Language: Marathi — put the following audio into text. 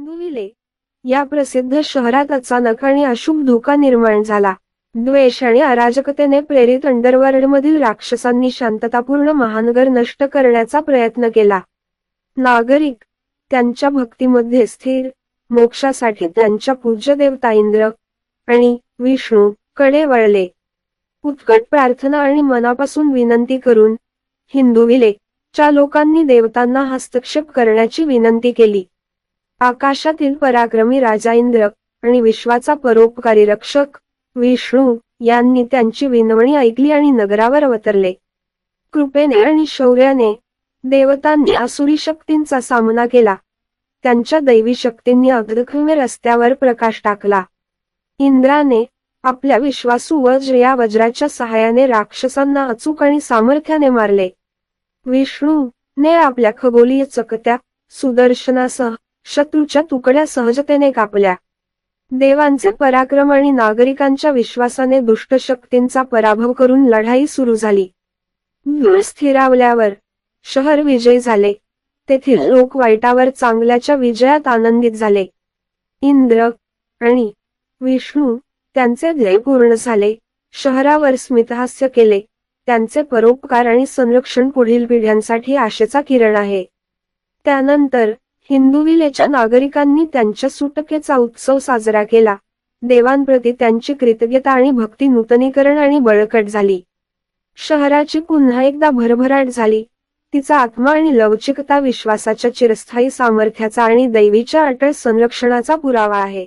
हिंदुविले या प्रसिद्ध शहरात अचानक आणि अशुभ धोका निर्माण झाला. द्वेष आणि अराजकतेने प्रेरित अंडरवर्ल्डमधील राक्षसांनी शांततापूर्ण महानगर नष्ट करण्याचा प्रयत्न केला. नागरिक त्यांच्या भक्तीमध्ये स्थिर, मोक्षासाठी त्यांच्या पूज्य देवता इंद्र आणि विष्णू कडे वळले. उत्कट प्रार्थना आणि मनापासून विनंती करून हिंदुविले च्या लोकांनी देवतांना हस्तक्षेप करण्याची विनंती केली. आकाशातील पराक्रमी राजा इंद्र आणि विश्वाचा परोपकारी रक्षक विष्णू यांनी त्यांची विनवणी ऐकली आणि नगरावर अवतरले. कृपेने आणि शौर्याने देवतांनी आसुरी शक्तींचा सामना केला. त्यांच्या दैवी शक्तींनी अग्निखिमे रस्त्यावर प्रकाश टाकला. इंद्राने आपल्या विश्वासू वज्र या वज्राच्या सहाय्याने राक्षसांना अचूक आणि सामर्थ्याने मारले. विष्णू ने आपल्या खगोलीय चकत्या सुदर्शनासह शत्रूच्या तुकड्या सहजतेने कापल्या. देवांचे पराक्रम आणि नागरिकांच्या विश्वासाने दुष्ट शक्तींचा पराभव करून लढाई सुरू झाली. स्थिरावल्यावर शहर विजयी झाले. तेथील लोक वाईटावर चांगल्याच्या विजयात आनंदित झाले. इंद्र आणि विष्णू त्यांचे ध्येय पूर्ण झाले. शहरावर स्मितहास्य केले. त्यांचे परोपकार आणि संरक्षण पुढील पिढ्यांसाठी आशेचा किरण आहे. त्यानंतर हिंदुविलेच्या नागरिकांनी त्यांच्या सुटकेचा उत्सव साजरा केला. देवांप्रती त्यांची कृतज्ञता आणि भक्ती नूतनीकरण आणि बळकट झाली. शहराची पुन्हा एकदा भरभराट झाली. तिचा आत्मा आणि लवचिकता विश्वासाच्या चिरस्थायी सामर्थ्याचा आणि दैवीच्या अटळ संरक्षणाचा पुरावा आहे.